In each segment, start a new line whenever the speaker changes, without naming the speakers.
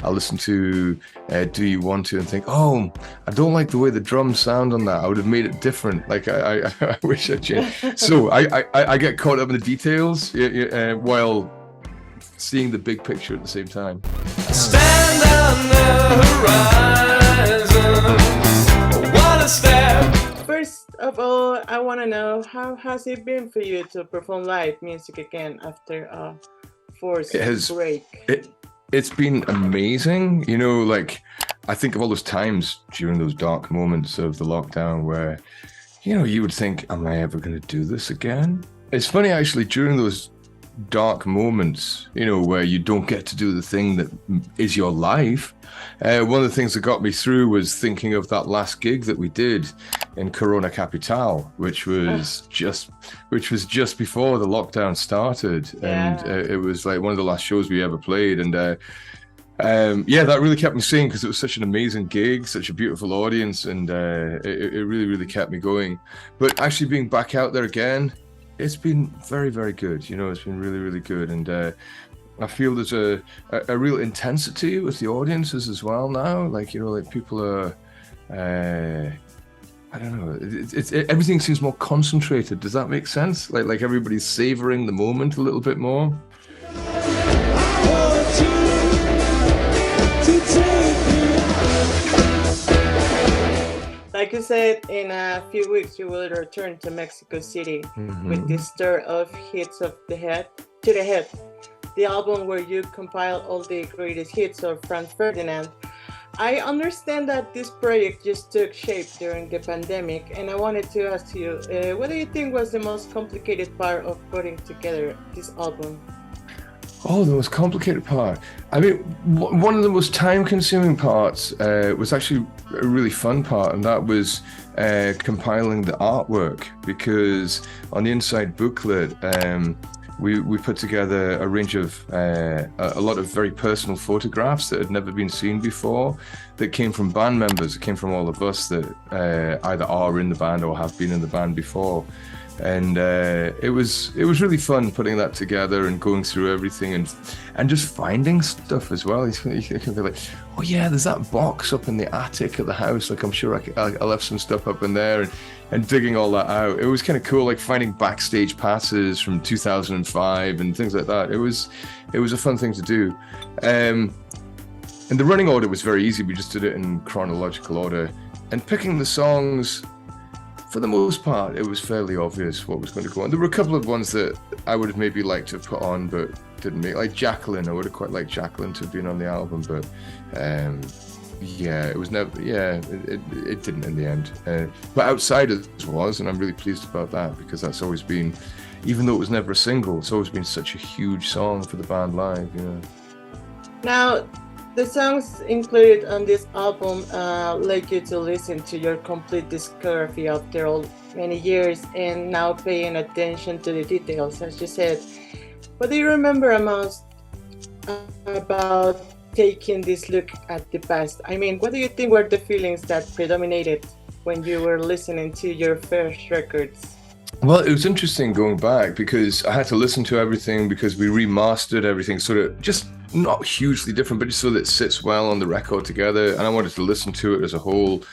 I listen to Do You Want To and think, oh, I don't like the way the drums sound on that. I would have made it different. Like I wish I'd changed. So I get caught up in the details while seeing the big picture at the same time.
Stand on the horizon. What a step.
First of all, I want to know, how has it been for you to perform live music again after a forced break?
It's been amazing. You know, like, I think of all those times during those dark moments of the lockdown where, you know, you would think, am I ever going to do this again? It's funny, actually, during those dark moments, you know, where you don't get to do the thing that is your life. One of the things that got me through was thinking of that last gig that we did in Corona Capital, which was just before the lockdown started.
Yeah.
And it was like one of the last shows we ever played. And that really kept me singing because it was such an amazing gig, such a beautiful audience, and it really, really kept me going. But actually being back out there again, it's been very, very good. You know, it's been really, really good. And I feel there's a real intensity with the audiences as well now. Like, you know, like people are, I don't know, everything seems more concentrated. Does that make sense? Like everybody's savoring the moment a little bit more.
Like you said, in a few weeks you will return to Mexico City with this tour of hits of the head to the head, the album where you compile all the greatest hits of Franz Ferdinand. I understand that this project just took shape during the pandemic, and I wanted to ask you, what do you think was the most complicated part of putting together this album?
Oh, the most complicated part. I mean, one of the most time-consuming parts was actually a really fun part, and that was compiling the artwork, because on the inside booklet, we put together a range of a lot of very personal photographs that had never been seen before, that came from band members. It came from all of us that either are in the band or have been in the band before. And it was really fun putting that together and going through everything and just finding stuff as well. You can be like, oh yeah, there's that box up in the attic of the house. Like, I'm sure I left some stuff up in there, and digging all that out. It was kind of cool, like finding backstage passes from 2005 and things like that. It was a fun thing to do. And the running order was very easy. We just did it in chronological order, and picking the songs, for the most part, it was fairly obvious what was going to go on. There were a couple of ones that I would have maybe liked to have put on, but didn't make. Like Jacqueline, I would have quite liked Jacqueline to have been on the album, but it was never. Yeah, it didn't in the end. But Outsiders was, and I'm really pleased about that, because that's always been, even though it was never a single, it's always been such a huge song for the band live. You know.
Now, the songs included on this album let you to listen to your complete discography after all many years, and now paying attention to the details, as you said. What do you remember most about taking this look at the past? I mean, what do you think were the feelings that predominated when you were listening to your first records?
Well, it was interesting going back, because I had to listen to everything, because we remastered everything sort of just not hugely different, but just so that it sits well on the record together. And I wanted to listen to it as a whole.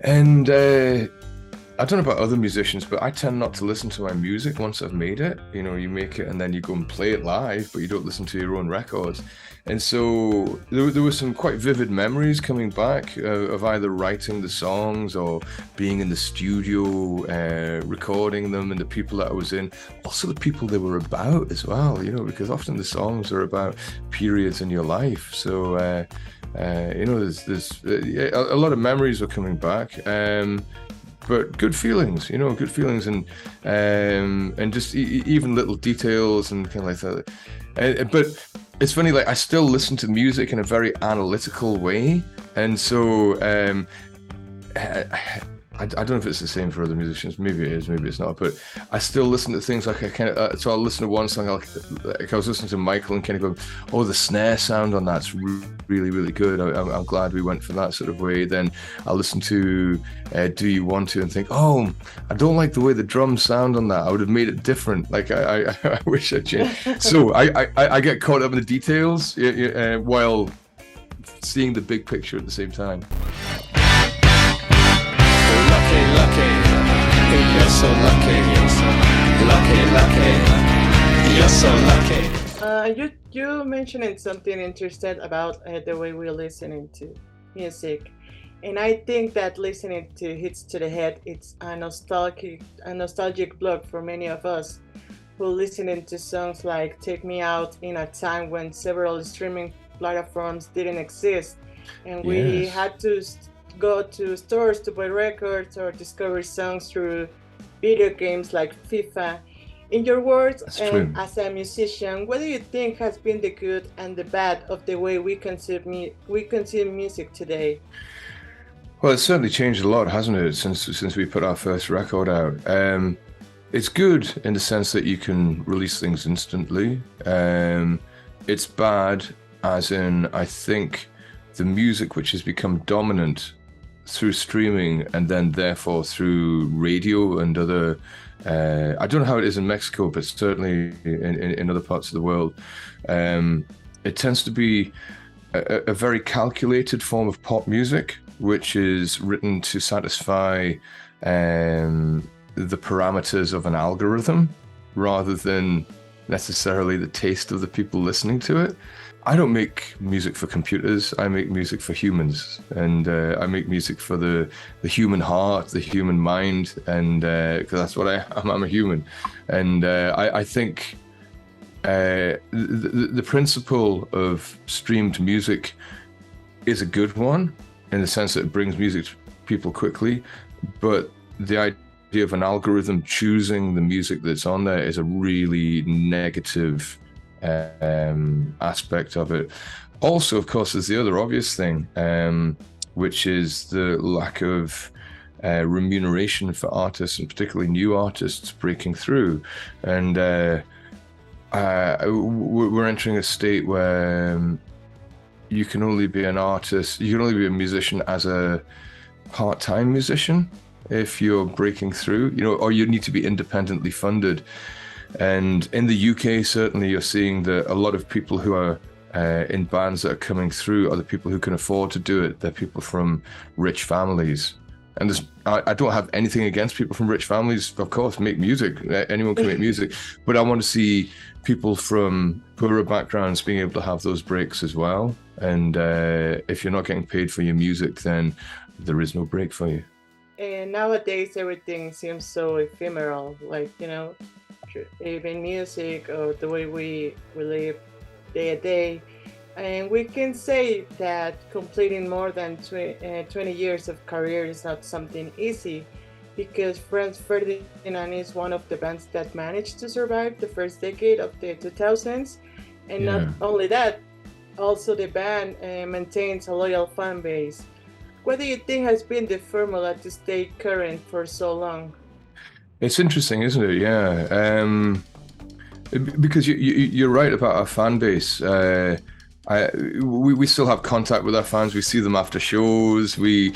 And I don't know about other musicians, but I tend not to listen to my music once I've made it. You know, you make it and then you go and play it live, but you don't listen to your own records. And so there were some quite vivid memories coming back of either writing the songs or being in the studio, recording them, and the people that I was in. Also the people they were about as well, you know, because often the songs are about periods in your life. So, you know, there's a lot of memories are coming back. But good feelings, you know, good feelings, and just even little details and kind of like that. But it's funny, like I still listen to music in a very analytical way, and so I don't know if it's the same for other musicians. Maybe it is, maybe it's not. But I still listen to things like I kind of. So I'll listen to one song. Like I was listening to Michael and kind of go, "Oh, the snare sound on that's really, really good. I'm glad we went for that sort of way." Then I'll listen to "Do You Want To" and think, "Oh, I don't like the way the drums sound on that. I would have made it different. Like I wish I'd changed." So I get caught up in the details while seeing the big picture at the same time.
Lucky, lucky, you're so lucky. Lucky, lucky, you're so lucky.
You mentioned something interesting about the way we're listening to music, and I think that listening to hits to the head, it's a nostalgic block for many of us who listening to songs like "Take Me Out" in a time when several streaming platforms didn't exist, and we had to go to stores to buy records or discover songs through video games like FIFA. In your words, and as a musician, what do you think has been the good and the bad of the way we consume music today?
Well, it's certainly changed a lot, hasn't it, since we put our first record out? It's good in the sense that you can release things instantly. It's bad as in, I think, the music which has become dominant through streaming and then therefore through radio and other I don't know how it is in Mexico, but certainly in other parts of the world, it tends to be a very calculated form of pop music, which is written to satisfy the parameters of an algorithm rather than necessarily the taste of the people listening to it. I don't make music for computers. I make music for humans, and I make music for the human heart, the human mind, and because that's what I am. I'm a human, and I think the principle of streamed music is a good one in the sense that it brings music to people quickly, but the idea of an algorithm choosing the music that's on there is a really negative aspect of it. Also, of course, there's the other obvious thing, which is the lack of remuneration for artists, and particularly new artists breaking through. And we're entering a state where you can only be an artist, you can only be a musician as a part-time musician if you're breaking through, or you need to be independently funded. And in the UK, certainly, you're seeing that a lot of people who are in bands that are coming through are the people who can afford to do it. They're people from rich families. And I don't have anything against people from rich families. Of course, make music. Anyone can make music. But I want to see people from poorer backgrounds being able to have those breaks as well. And if you're not getting paid for your music, then there is no break for you.
And nowadays, everything seems so ephemeral. Like, even music or the way we live day to day. And we can say that completing more than 20 years of career is not something easy, because Franz Ferdinand is one of the bands that managed to survive the first decade of the 2000s. And not only that, also the band maintains a loyal fan base. What do you think has been the formula to stay current for so long?
It's interesting, isn't it? Yeah, because you're right about our fan base. We still have contact with our fans. We see them after shows. We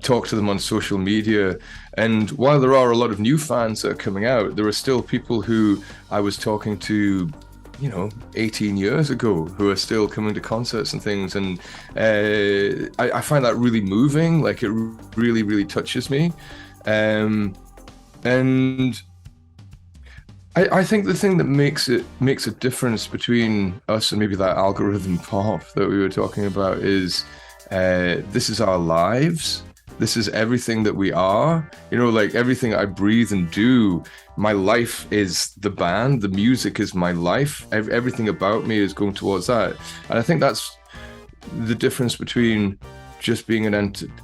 talk to them on social media. And while there are a lot of new fans that are coming out, there are still people who I was talking to, 18 years ago, who are still coming to concerts and things. And I find that really moving. Like, it really, really touches me. And I think the thing that makes a difference between us and maybe that algorithm pop that we were talking about is this is our lives. This is everything that we are. Like everything I breathe and do, my life is the band. The music is my life. Everything about me is going towards that. And I think that's the difference between just being an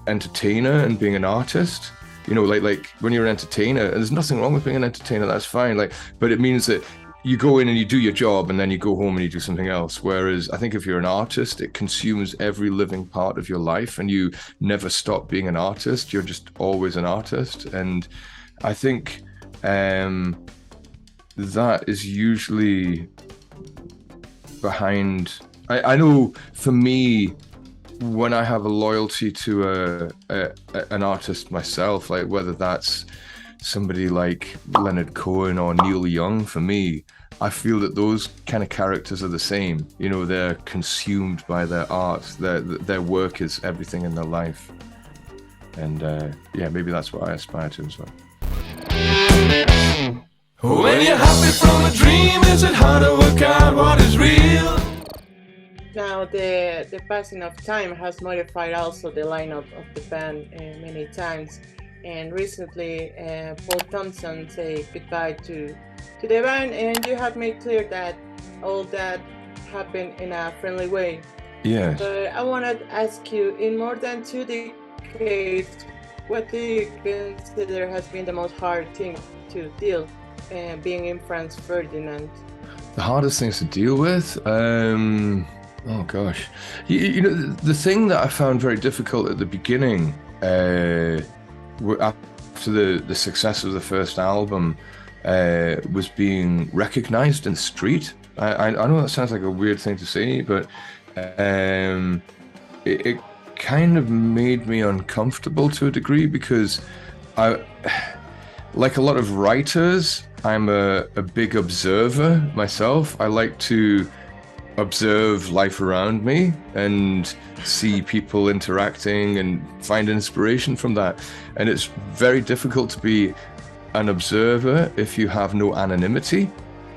entertainer and being an artist. Like when you're an entertainer, and there's nothing wrong with being an entertainer, that's fine. But it means that you go in and you do your job and then you go home and you do something else. Whereas I think if you're an artist, it consumes every living part of your life and you never stop being an artist. You're just always an artist. And I think that is usually behind. I know for me, when I have a loyalty to an artist myself, like whether that's somebody like Leonard Cohen or Neil Young, for me, I feel that those kind of characters are the same. You know, they're consumed by their art. Their work is everything in their life. And yeah, maybe that's what I aspire to as well.
When you're happy from a dream, is it hard to work out what is real?
Now, the passing of time has modified also the lineup of the band many times. And recently, Paul Thompson said goodbye to the band, and you have made clear that all that happened in a friendly way.
Yes.
But I want to ask you, in more than 2 decades, what do you consider has been the most hard thing to deal being in Franz Ferdinand?
The hardest things to deal with? Oh gosh. You know, the thing that I found very difficult at the beginning, after the success of the first album, was being recognized in the street. I know that sounds like a weird thing to say, but it kind of made me uncomfortable to a degree, because like a lot of writers, I'm a big observer myself. I like to observe life around me and see people interacting and find inspiration from that. And it's very difficult to be an observer if you have no anonymity.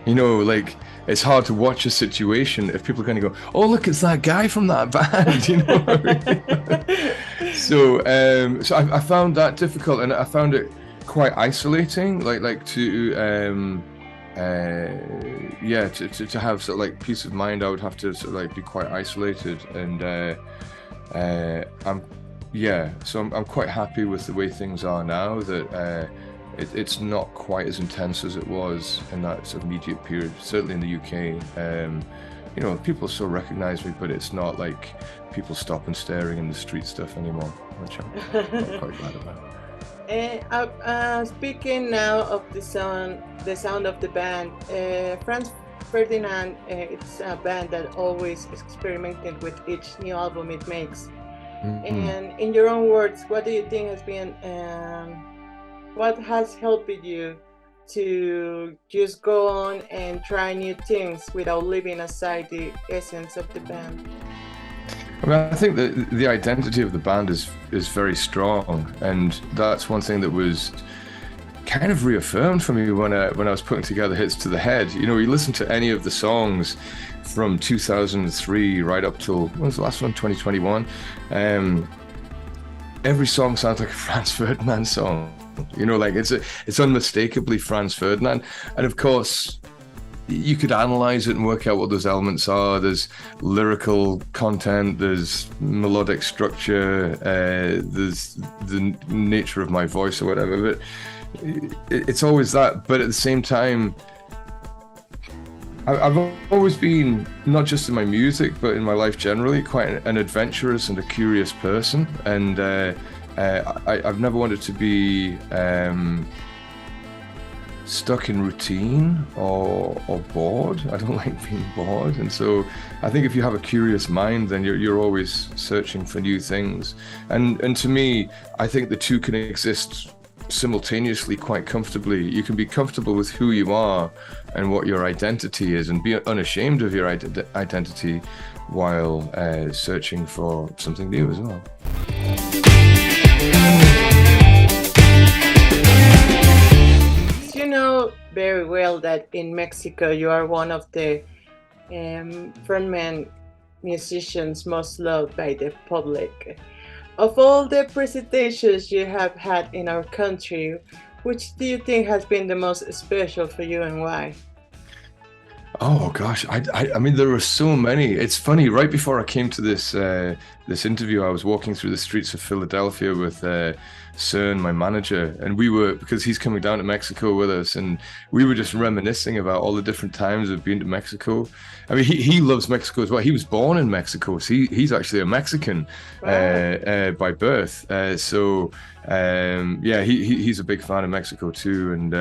You know, like, it's hard to watch a situation if people are going to go, oh, look, it's that guy from that band, you know what I mean? So I found that difficult, and I found it quite isolating, like to yeah, to have sort of like peace of mind. I would have to sort of like be quite isolated, and I'm quite happy with the way things are now, that it's not quite as intense as it was in that sort of immediate period, certainly in the UK. You know, people still recognize me, but it's not like people stop and staring in the street stuff anymore, which I'm not quite glad about.
Speaking now of the sound of the band, Franz Ferdinand, it's a band that always experimented with each new album it makes. Mm-hmm. And in your own words, what do you think has been, what has helped you to just go on and try new things without leaving aside the essence of the band?
I mean, I think that the identity of the band is very strong, and that's one thing that was kind of reaffirmed for me when I was putting together Hits to the Head. You know, you listen to any of the songs from 2003 right up till, when was the last one, 2021? Every song sounds like a Franz Ferdinand song. You know, like it's unmistakably Franz Ferdinand, and of course, you could analyze it and work out what those elements are. There's lyrical content, there's melodic structure, there's the nature of my voice or whatever, but it's always that. But at the same time, I've always been, not just in my music, but in my life generally, quite an adventurous and a curious person. And I've never wanted to be stuck in routine or bored. I don't like being bored, and so I think if you have a curious mind, then you're always searching for new things. And to me, I think the two can exist simultaneously quite comfortably. You can be comfortable with who you are and what your identity is, and be unashamed of your identity while searching for something new as well.
You know very well that in Mexico you are one of the frontman musicians most loved by the public. Of all the presentations you have had in our country, which do you think has been the most special for you, and why?
Oh gosh, I mean, there were so many. It's funny, right before I came to this interview, I was walking through the streets of Philadelphia with Cern, my manager, and we were, because he's coming down to Mexico with us, and we were just reminiscing about all the different times we've been to Mexico. I mean, he loves Mexico as well. He was born in Mexico, so he's actually a Mexican. Wow. By birth. So yeah, he's a big fan of Mexico too. And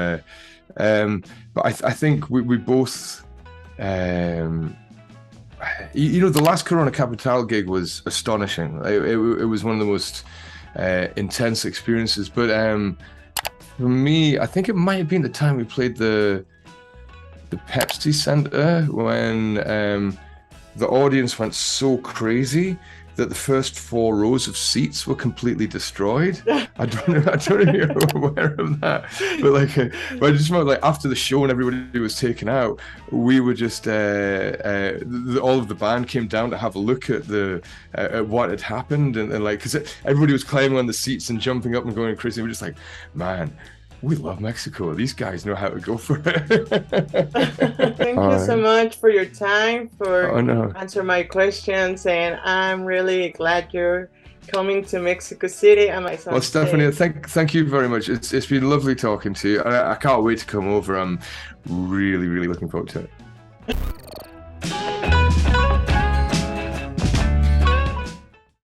but I think we both. You know, the last Corona Capital gig was astonishing. It was one of the most intense experiences. But for me, I think it might have been the time we played the the Pepsi Center when the audience went so crazy that the first 4 rows of seats were completely destroyed. I don't know if you're aware of that, but but I just remember like after the show and everybody was taken out, we were just all of the band came down to have a look at at what had happened, and like because everybody was climbing on the seats and jumping up and going crazy. We're just like, man, we love Mexico. These guys know how to go for it.
Thank you so much for your time, for
no.
answer my questions, and I'm really glad you're coming to Mexico City.
Well, Stephanie, thank you very much. It's been lovely talking to you. I can't wait to come over. I'm really, really looking forward to it.